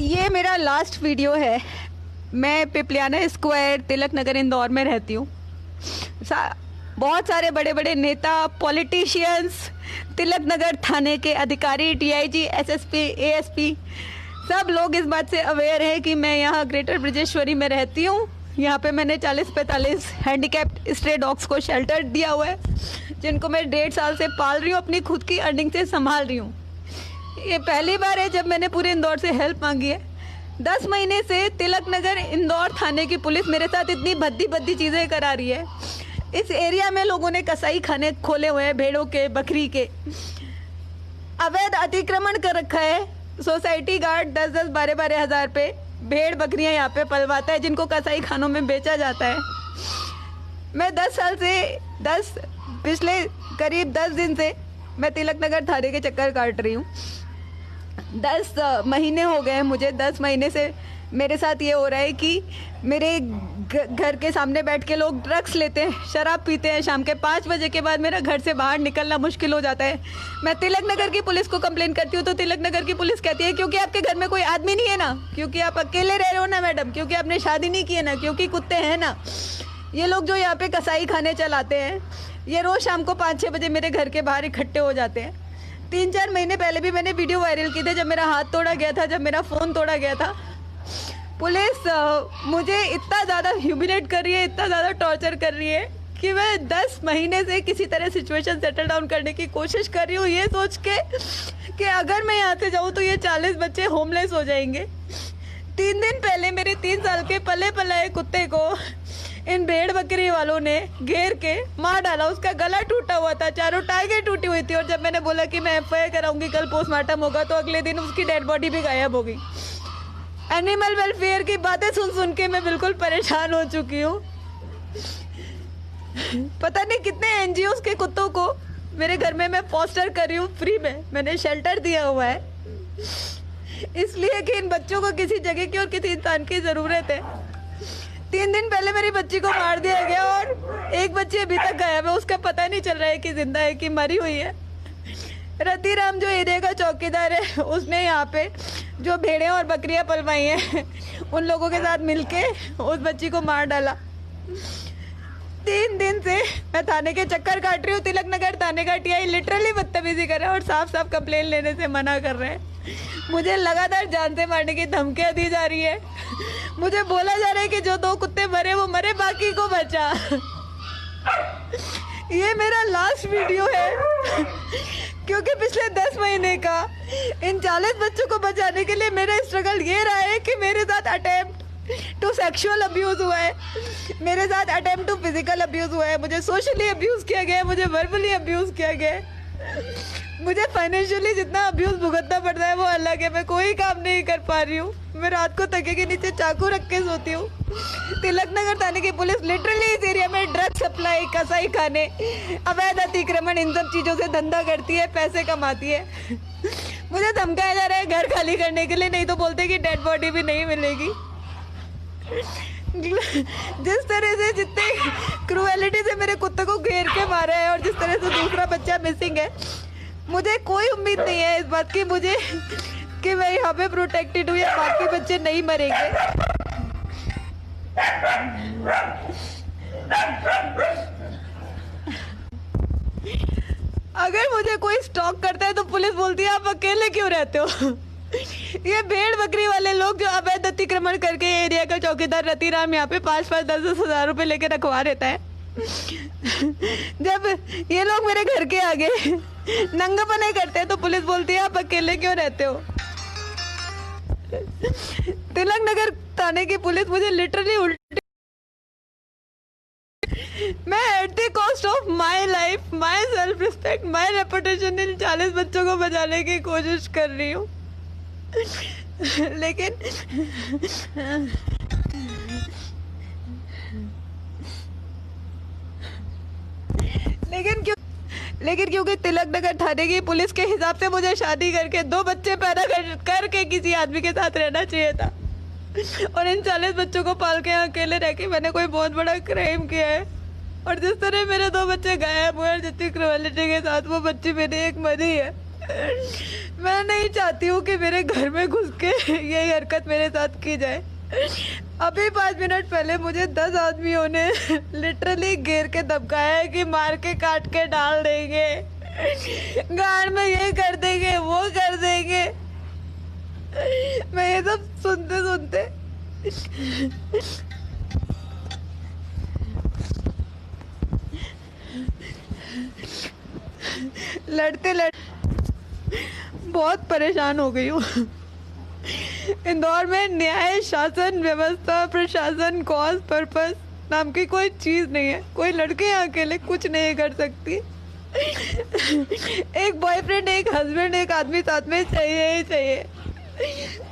ये मेरा last video है। मैं पिपलियाना स्क्वायर तिलक नगर इंदौर में रहती हूँ। बहुत सारे बड़े बड़े नेता, पॉलिटिशियंस, तिलक नगर थाने के अधिकारी, डीआईजी, एसएसपी, एएसपी, सब लोग इस बात से अवेयर है कि मैं यहाँ ग्रेटर ब्रजेश्वरी में रहती हूँ। यहाँ पे मैंने 40-45 हैंडीकैप्ड स्ट्रे डॉग्स को शेल्टर दिया हुआ है, जिनको मैं 1.5 साल से पाल रही हूँ, अपनी खुद की अर्निंग से संभाल रही हूँ। ये पहली बार है जब मैंने पूरे इंदौर से हेल्प मांगी है। 10 महीने से तिलक नगर इंदौर थाने की पुलिस मेरे साथ इतनी भद्दी चीज़ें करा रही है। इस एरिया में लोगों ने कसाई खाने खोले हुए हैं, भेड़ों के, बकरी के। अवैध अतिक्रमण कर रखा है। सोसाइटी गार्ड 10-10, 12-12 हज़ार पे भेड़ बकरियां यहाँ पे पलवाता है, जिनको कसाई खानों में बेचा जाता है। मैं 10 साल से पिछले करीब 10 दिन से मैं तिलक नगर थाने के चक्कर काट रही हूँ। 10 महीने हो गए हैं मुझे। 10 महीने से मेरे साथ ये हो रहा है कि मेरे घर के सामने बैठ के लोग ड्रग्स लेते हैं, शराब पीते हैं। शाम के 5 बजे के बाद मेरा घर से बाहर निकलना मुश्किल हो जाता है। मैं तिलक नगर की पुलिस को कंप्लेन करती हूँ तो तिलक नगर की पुलिस कहती है क्योंकि आपके घर में कोई आदमी नहीं है ना, क्योंकि आप अकेले रह रहे हो ना मैडम, क्योंकि आपने शादी नहीं की है ना, क्योंकि कुत्ते हैं ना। ये लोग जो यहाँ पे कसाई खाने चलाते हैं, ये रोज़ शाम को 5-6 बजे मेरे घर के बाहर इकट्ठे हो जाते हैं। 3-4 महीने पहले भी मैंने वीडियो वायरल की थी, जब मेरा हाथ तोड़ा गया था, जब मेरा फ़ोन तोड़ा गया था। पुलिस मुझे इतना ज़्यादा ह्यूमिलेट कर रही है, इतना ज़्यादा टॉर्चर कर रही है कि मैं 10 महीने से किसी तरह सिचुएशन सेटल डाउन करने की कोशिश कर रही हूँ, ये सोच के कि अगर मैं यहाँ से जाऊँ तो ये 40 बच्चे होमलेस हो जाएंगे। 3 दिन पहले मेरे 3 साल के पले पलाए कुत्ते को इन भेड़ बकरी वालों ने घेर के मार डाला। उसका गला टूटा हुआ था, चारों टांगें टूटी हुई थी, और जब मैंने बोला कि मैं एफआईआर कराऊंगी, कल पोस्टमार्टम होगा, तो अगले दिन उसकी डेड बॉडी भी गायब हो गई। एनिमल वेलफेयर की बातें सुन के मैं बिल्कुल परेशान हो चुकी हूँ। पता नहीं कितने एनजीओज के कुत्तों को मेरे घर में मैं फोस्टर कर रही हूँ, फ्री में मैंने शेल्टर दिया हुआ है, इसलिए कि इन बच्चों को किसी जगह की और किसी इंसान की ज़रूरत है। 3 दिन पहले मेरी बच्ची को मार दिया गया और एक बच्ची अभी तक गायब है, उसका पता नहीं चल रहा है कि जिंदा है कि मरी हुई है। रतिराम जो एरिया का चौकीदार है, उसने यहाँ पे जो भेड़ें और बकरियां पलवाई हैं, उन लोगों के साथ मिलके उस बच्ची को मार डाला। 3 दिन से मैं थाने के चक्कर काट रही हूँ। तिलक नगर थाने का टीआई लिटरली बदतमीजी कर रहा है और साफ कंप्लेन लेने से मना कर रहे हैं। मुझे लगातार जान से मारने की धमकियाँ दी जा रही है। मुझे बोला जा रहा है कि जो 2 कुत्ते मरे वो मरे, बाकी को बचा। ये मेरा लास्ट वीडियो है क्योंकि पिछले 10 महीने का इन 40 बच्चों को बचाने के लिए मेरा स्ट्रगल ये रहा है कि मेरे साथ अटेम्प्ट टू सेक्सुअल अब्यूज़ हुआ है, मेरे साथ अटेम्प्ट टू फिजिकल अब्यूज़ हुआ है, मुझे सोशली अब्यूज़ किया गया है, मुझे वर्बली अब्यूज़ किया गया है, मुझे फाइनेंशियली जितना अब्यूज़ भुगतना पड़ रहा है वो अलग है। मैं कोई काम नहीं कर पा रही हूँ। मैं रात को तकिए के नीचे चाकू रख के सोती हूँ। तिलक नगर थाने की पुलिस लिटरली इस एरिया में ड्रग सप्लाई, कसाई खाने, अवैध अतिक्रमण, इन सब चीज़ों से धंधा करती है, पैसे कमाती है। मुझे धमकाया जा रहा है घर खाली करने के लिए, नहीं तो बोलते कि डेड बॉडी भी नहीं मिलेगी। जिस तरह से, जितने क्रूएलिटी से मेरे कुत्ते को घेर के मारा है और जिस तरह से दूसरा बच्चा मिसिंग है, मुझे कोई उम्मीद नहीं है इस बात की मुझे कि मैं यहाँ पे प्रोटेक्टेड हूँ या बाकी बच्चे नहीं मरेंगे। अगर मुझे कोई स्टॉक करता है तो पुलिस बोलती है आप अकेले क्यों रहते हो। ये भेड़ बकरी वाले लोग जो अवैध अतिक्रमण करके एरिया का चौकीदार रतिराम यहाँ पे 5-5, 10-10 हज़ार रुपए लेके रखवा रहता है। जब ये लोग मेरे घर के आगे नंगापने करते हैं तो पुलिस बोलती है आप अकेले क्यों रहते हो। तिलक नगर थाने की पुलिस मुझे लिटरली उल्टी, मैं at the cost of my life, my self respect, my reputation इन 40 बच्चों को बचाने की कोशिश कर रही हूँ। लेकिन क्योंकि तिलक नगर थाने की पुलिस के हिसाब से मुझे शादी करके 2 बच्चे पैदा करके किसी आदमी के साथ रहना चाहिए था, और इन 40 बच्चों को पाल के अकेले रह के मैंने कोई बहुत बड़ा क्राइम किया है। और जिस तरह मेरे 2 बच्चे गायब हुए और जितनी क्रूएलिटी के साथ वो बच्ची मेरी एक मरी है, मैं नहीं चाहती हूँ कि मेरे घर में घुस के यही हरकत मेरे साथ की जाए। अभी 5 मिनट पहले मुझे 10 आदमियों ने लिटरली घेर के दबकाया है कि मार के काट के डाल देंगे, गाड़ में ये कर देंगे, वो कर देंगे। मैं ये सब सुनते सुनते लड़ते लड़ते बहुत परेशान हो गई हूँ। इंदौर में न्याय, शासन, व्यवस्था, प्रशासन, कॉज, पर्पस नाम की कोई चीज़ नहीं है। कोई लड़के यहाँ अकेले कुछ नहीं कर सकती। एक बॉयफ्रेंड, एक हस्बैंड, एक आदमी साथ में चाहिए ही चाहिए,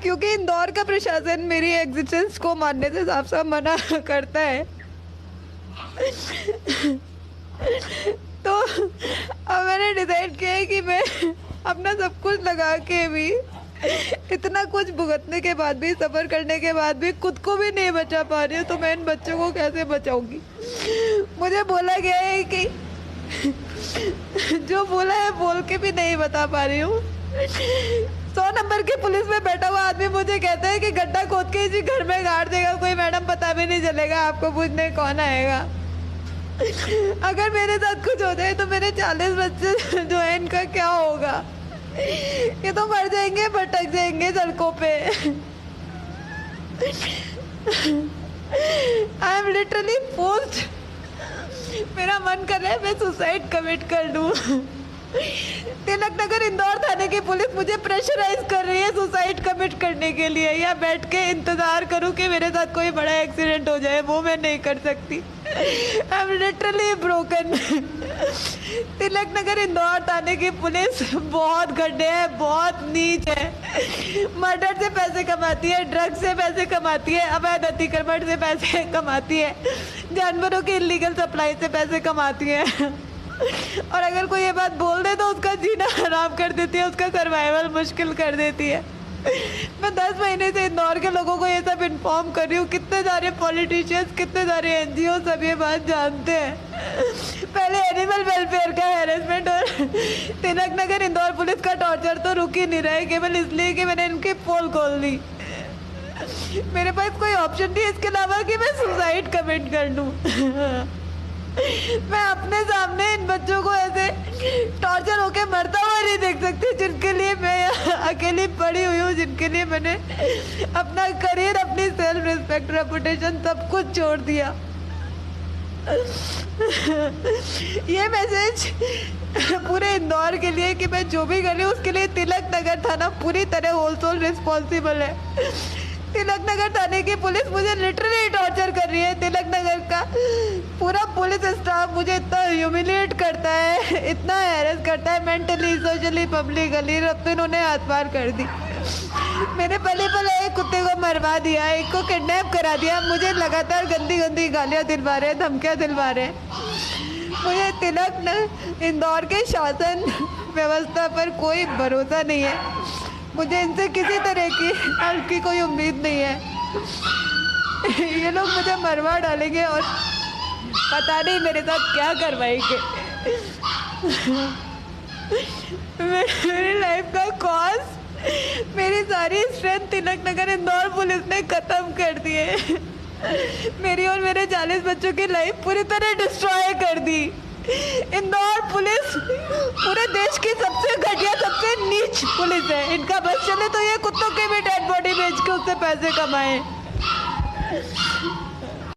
क्योंकि इंदौर का प्रशासन मेरी एग्जिस्टेंस को मानने से साफ साफ मना करता है। तो अब मैंने डिसाइड किया है कि मैं अपना सब कुछ लगा के भी, इतना कुछ भुगतने के बाद भी, सफ़र करने के बाद भी खुद को भी नहीं बचा पा रही हूँ, तो मैं इन बच्चों को कैसे बचाऊंगी। मुझे बोला गया है कि जो बोला है बोल के भी नहीं बता पा रही हूँ। 100 नंबर की पुलिस में बैठा हुआ आदमी मुझे कहता है कि गड्ढा खोद के इसी घर में गाड़ देगा, कोई मैडम पता भी नहीं चलेगा, आपको पूछने कौन आएगा। अगर मेरे साथ कुछ हो जाए तो मेरे 40 बच्चे जो है इनका क्या होगा। ये तो मर जाएंगे, भटक जाएंगे सड़कों पे। आई एम लिटरली फोर्स्ड। मेरा मन कर रहा है मैं सुसाइड कमिट कर लूं। तिलक नगर इंदौर थाने की पुलिस मुझे प्रेशराइज कर रही है सुसाइड कमिट करने के लिए, या बैठ के इंतजार करूं कि मेरे साथ कोई बड़ा एक्सीडेंट हो जाए, वो मैं नहीं कर सकती। I am literally broken. Tilak Nagar Indore थाने की पुलिस बहुत गड्ढे है, बहुत नीच है। मर्डर से पैसे कमाती है, ड्रग्स से पैसे कमाती है, अवैध अतिक्रमण से पैसे कमाती है, जानवरों की इलीगल सप्लाई से पैसे कमाती है। और अगर कोई ये बात बोल दे तो उसका जीना हराम कर देती है, उसका सर्वाइवल मुश्किल कर देती है। मैं 10 महीने से इंदौर के लोगों को ये सब इन्फॉर्म कर रही हूँ। कितने सारे पॉलिटिशियंस, कितने सारे एनजीओ सब ये बात जानते हैं। पहले एनिमल वेलफेयर का हैरेसमेंट और तिलक नगर इंदौर पुलिस का टॉर्चर तो रुक ही नहीं रहा है, केवल इसलिए कि मैंने इनकी पोल खोल दी। मेरे पास कोई ऑप्शन नहीं है इसके अलावा कि मैं सुसाइड कमिट कर लूँ। मैं अपने सामने इन बच्चों को ऐसे टॉर्चर होके मरता हुआ नहीं देख सकती, जिनके लिए मैं अकेली पड़ी हुई हूँ, जिनके लिए मैंने अपना करियर, अपनी सेल्फ रिस्पेक्ट, रेपुटेशन सब कुछ छोड़ दिया। ये मैसेज पूरे इंदौर के लिए कि मैं जो भी कर रही हूँ उसके लिए तिलक नगर थाना पूरी तरह होल सोल रिस्पॉन्सिबल है। तिलक नगर थाने की पुलिस मुझे लिटरली टॉर्चर कर रही है। तिलक नगर का पूरा पुलिस स्टाफ मुझे इतना ह्यूमिलिएट करता है, इतना हैरेस करता है, मेंटली, सोशली, पब्लिकली। अब तो इन्होंने हाथ पार कर दी। मेरे पले पले एक कुत्ते को मरवा दिया, एक को किडनैप करा दिया, मुझे लगातार गंदी गंदी गालियाँ दिलवा रहे, धमकियाँ दिलवा रहे। मुझे तिलक इंदौर के शासन व्यवस्था पर कोई भरोसा नहीं है। मुझे इनसे किसी तरह की हेल्प की कोई उम्मीद नहीं है। ये लोग मुझे मरवा डालेंगे और पता नहीं मेरे साथ क्या करवाएंगे। मेरी लाइफ का कॉज, मेरी सारी स्ट्रेंथ तिलक नगर इंदौर पुलिस ने ख़त्म कर दी है। मेरी और मेरे 40 बच्चों की लाइफ पूरी तरह डिस्ट्रॉय कर दी। इंदौर पुलिस पूरे देश की सबसे घटिया, सबसे नीच पुलिस है। इनका बस चले तो ये कुत्तों की भी डेड बॉडी बेच के उससे पैसे कमाएं।